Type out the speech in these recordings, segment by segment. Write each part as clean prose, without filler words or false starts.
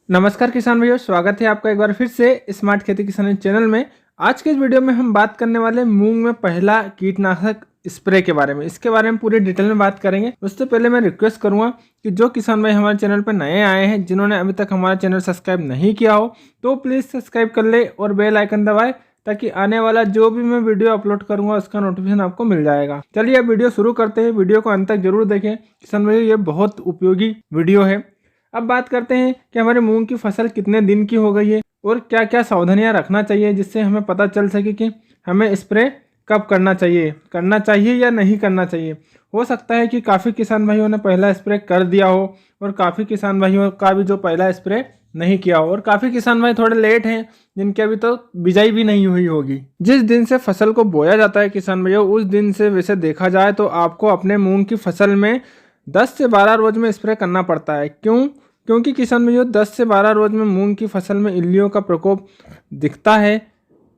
नमस्कार किसान भाइयों, स्वागत है आपका एक बार फिर से स्मार्ट खेती किसान चैनल में। आज के इस वीडियो में हम बात करने वाले मूंग में पहला कीटनाशक स्प्रे के बारे में। इसके बारे में पूरी डिटेल में बात करेंगे। उससे पहले मैं रिक्वेस्ट करूंगा कि जो किसान भाई हमारे चैनल पर नए आए हैं, जिन्होंने अभी तक हमारा चैनल सब्सक्राइब नहीं किया हो, तो प्लीज़ सब्सक्राइब कर ले और बेल आइकन दबाए, ताकि आने वाला जो भी मैं वीडियो अपलोड करूंगा उसका नोटिफिकेशन आपको मिल जाएगा। चलिए अब वीडियो शुरू करते हैं। वीडियो को अंत तक जरूर देखें किसान भाई, ये बहुत उपयोगी वीडियो है। अब बात करते हैं कि हमारे मूंग की फसल कितने दिन की हो गई है और क्या क्या सावधानियां रखना चाहिए, जिससे हमें पता चल सके कि हमें स्प्रे कब करना चाहिए या नहीं करना चाहिए। हो सकता है कि काफ़ी किसान भाइयों ने पहला स्प्रे कर दिया हो और काफ़ी किसान भाइयों का भी जो पहला स्प्रे नहीं किया हो, और काफ़ी किसान भाई थोड़े लेट हैं जिनके अभी तो बिजाई भी नहीं हुई होगी। जिस दिन से फसल को बोया जाता है किसान भाइयों, उस दिन से वैसे देखा जाए तो आपको अपने मूंग की फसल में 10 से 12 रोज में स्प्रे करना पड़ता है। क्योंकि किसान भाइयों 10 से 12 रोज में मूंग की फसल में इल्लियों का प्रकोप दिखता है।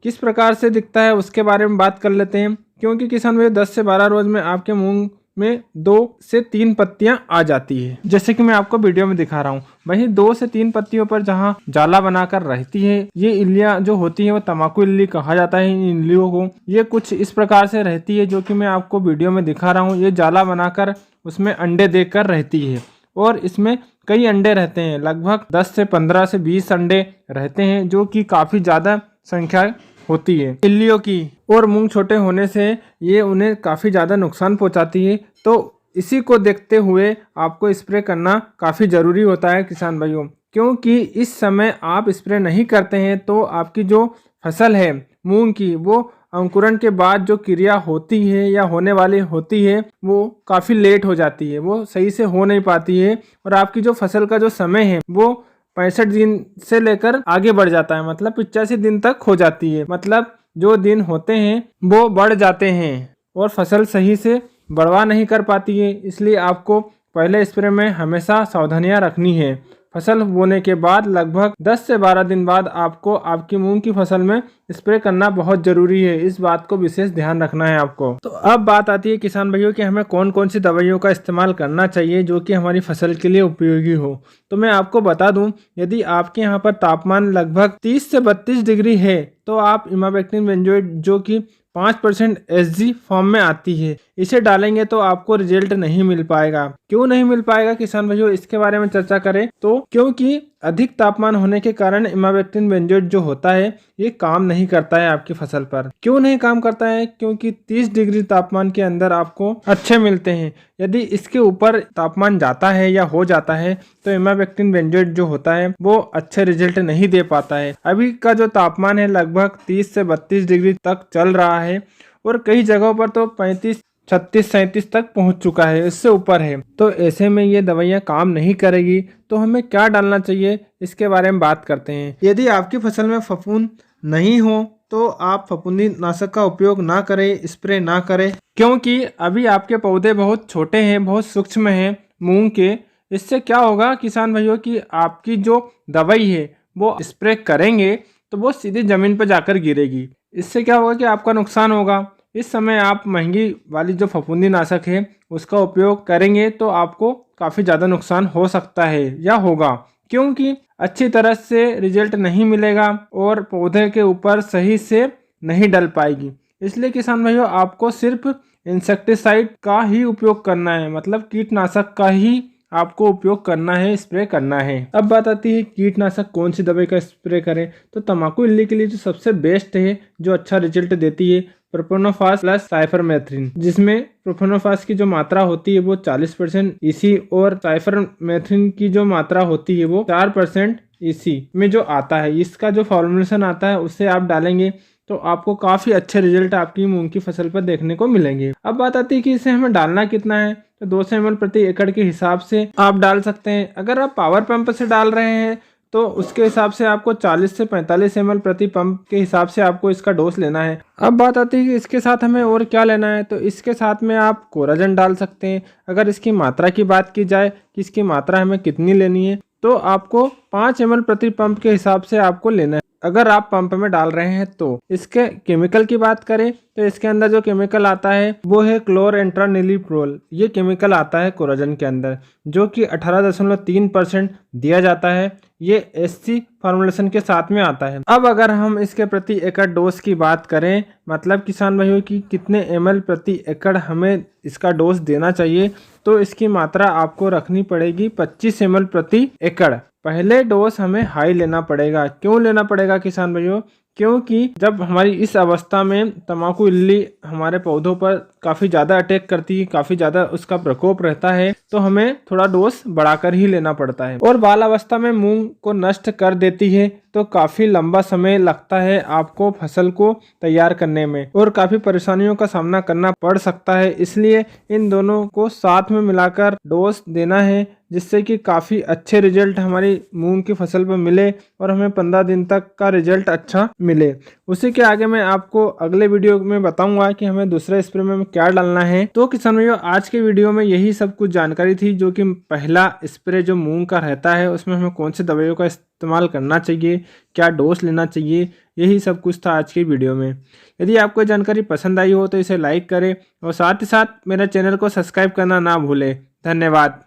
किस प्रकार से दिखता है उसके बारे में बात कर लेते हैं। क्योंकि किसान भाइयों 10 से 12 रोज में आपके मूंग में 2 से 3 पत्तियां आ जाती है, जैसे कि मैं आपको वीडियो में दिखा रहा हूँ। वहीं 2 से 3 पत्तियों पर जहाँ जाला बनाकर रहती है, ये इल्लियां जो होती है वो तम्बाकू इल्ली कहा जाता है इन इल्लियों को। ये कुछ इस प्रकार से रहती है, जो कि मैं आपको वीडियो में दिखा रहा हूँ। ये जाला बनाकर उसमें अंडे देकर रहती है और इसमें कई अंडे रहते हैं, लगभग 10 से 15 से 20 अंडे रहते हैं, जो कि काफ़ी ज़्यादा संख्या होती है इल्लियों की। और मूंग छोटे होने से ये उन्हें काफ़ी ज़्यादा नुकसान पहुंचाती है। तो इसी को देखते हुए आपको स्प्रे करना काफ़ी ज़रूरी होता है किसान भाइयों। क्योंकि इस समय आप स्प्रे नहीं करते हैं तो आपकी जो फसल है मूंग की, वो अंकुरण के बाद जो क्रिया होती है या होने वाली होती है वो काफ़ी लेट हो जाती है, वो सही से हो नहीं पाती है। और आपकी जो फसल का जो समय है वो 65 दिन से लेकर आगे बढ़ जाता है, मतलब 85 दिन तक हो जाती है। मतलब जो दिन होते हैं वो बढ़ जाते हैं और फसल सही से बढ़वा नहीं कर पाती है। इसलिए आपको पहले स्प्रे में हमेशा सावधानियां रखनी है। फसल बोने के बाद लगभग 10 से 12 दिन बाद आपको आपकी मूंग की फसल में स्प्रे करना बहुत ज़रूरी है। इस बात को विशेष ध्यान रखना है आपको। तो अब बात आती है किसान भाइयों कि हमें कौन कौन सी दवाइयों का इस्तेमाल करना चाहिए जो कि हमारी फसल के लिए उपयोगी हो। तो मैं आपको बता दूं, यदि आपके यहाँ पर तापमान लगभग 30 से 32 डिग्री है तो आप इमामेक्टिन बेंजोएट, जो कि 5% SG फॉर्म में आती है, इसे डालेंगे तो आपको रिजल्ट नहीं मिल पाएगा। क्यों नहीं मिल पाएगा किसान भाइयों, इसके बारे में चर्चा करें तो क्योंकि अधिक तापमान होने के कारण इमामेक्टिन बेंजोएट जो होता है ये काम नहीं करता है आपकी फसल पर। क्यों नहीं काम करता है? क्योंकि 30 डिग्री तापमान के अंदर आपको अच्छे मिलते हैं। यदि इसके ऊपर तापमान जाता है या हो जाता है तो इमामेक्टिन बेंजोएट जो होता है वो अच्छे रिजल्ट नहीं दे पाता है। अभी का जो तापमान है लगभग 30 से 32 डिग्री तक चल रहा है और कई जगहों पर तो 35, 36, 37 तक पहुंच चुका है, इससे ऊपर है। तो ऐसे में ये दवाइयाँ काम नहीं करेगी। तो हमें क्या डालना चाहिए इसके बारे में बात करते हैं। यदि आपकी फसल में फफूंद नहीं हो तो आप फफूंदी नाशक का उपयोग ना करें, स्प्रे ना करें। क्योंकि अभी आपके पौधे बहुत छोटे हैं, बहुत सूक्ष्म हैं मूंग के। इससे क्या होगा किसान भाइयों कि आपकी जो दवाई है वो स्प्रे करेंगे तो वो सीधे ज़मीन पर जाकर गिरेगी। इससे क्या होगा कि आपका नुकसान होगा। इस समय आप महंगी वाली जो फफूंदी नाशक है उसका उपयोग करेंगे तो आपको काफ़ी ज़्यादा नुकसान हो सकता है या होगा, क्योंकि अच्छी तरह से रिजल्ट नहीं मिलेगा और पौधे के ऊपर सही से नहीं डल पाएगी। इसलिए किसान भाइयों आपको सिर्फ इंसेक्टिसाइड का ही उपयोग करना है, मतलब कीटनाशक का ही आपको उपयोग करना है, स्प्रे करना है। अब बात आती है कीटनाशक कौन सी दवाई का स्प्रे करें। तो तम्बाकू इल्ली के लिए जो सबसे बेस्ट है, जो अच्छा रिजल्ट देती है, प्रोपोनोफास प्लस साइफरमेथ्रिन, जिसमें प्रोपोनोफास की जो मात्रा होती है वो 40% EC और साइफरमेथ्रिन की जो मात्रा होती है वो 4% EC में जो आता है। इसका जो फॉर्मुलेशन आता है उससे आप डालेंगे तो आपको काफ़ी अच्छे रिजल्ट आपकी मूंग की फसल पर देखने को मिलेंगे। अब बात आती है कि इसे हमें डालना कितना है। तो 200 ml प्रति एकड़ के हिसाब से आप डाल सकते हैं। अगर आप पावर पंप से डाल रहे हैं तो उसके हिसाब से आपको 40 से 45 ml प्रति पंप के हिसाब से आपको इसका डोज लेना है। अब बात आती है कि इसके साथ हमें और क्या लेना है। तो इसके साथ में आप कोराजन डाल सकते हैं। अगर इसकी मात्रा की बात की जाए कि इसकी मात्रा हमें कितनी लेनी है, तो आपको 5 ml प्रति पंप के हिसाब से आपको लेना है। अगर आप पंप में डाल रहे हैं तो इसके केमिकल की बात करें तो इसके अंदर जो केमिकल आता है वो है क्लोरएंट्रानिलीप्रोल। ये केमिकल आता है कोराजन के अंदर, जो कि 18.3% दिया जाता है। ये SC फॉर्मुलेशन के साथ में आता है। अब अगर हम इसके प्रति एकड़ डोज की बात करें, मतलब किसान भाइयों की कितने ml प्रति एकड़ हमें इसका डोज देना चाहिए, तो इसकी मात्रा आपको रखनी पड़ेगी 25 ml प्रति एकड़। पहले डोज हमें हाई लेना पड़ेगा। क्यों लेना पड़ेगा किसान भाइयों? क्योंकि जब हमारी इस अवस्था में तंबाकू इल्ली हमारे पौधों पर काफ़ी ज़्यादा अटैक करती है, काफ़ी ज़्यादा उसका प्रकोप रहता है, तो हमें थोड़ा डोज बढ़ाकर ही लेना पड़ता है। और बाल अवस्था में मूंग को नष्ट कर देती है, तो काफ़ी लंबा समय लगता है आपको फसल को तैयार करने में और काफ़ी परेशानियों का सामना करना पड़ सकता है। इसलिए इन दोनों को साथ में मिलाकर डोज देना है, जिससे कि काफ़ी अच्छे रिजल्ट हमारी मूंग की फसल पर मिले और हमें 15 दिन तक का रिजल्ट अच्छा मिले। उसी के आगे मैं आपको अगले वीडियो में बताऊंगा कि हमें दूसरे स्प्रे में क्या डालना है। तो किसान भाइयों, आज के वीडियो में यही सब कुछ जानकारी थी, जो कि पहला स्प्रे जो मूंग का रहता है उसमें हमें कौन से दवाइयों का इस्तेमाल करना चाहिए, क्या डोज लेना चाहिए, यही सब कुछ था आज की वीडियो में। यदि आपको जानकारी पसंद आई हो तो इसे लाइक करें और साथ ही साथ मेरे चैनल को सब्सक्राइब करना ना भूलें। धन्यवाद।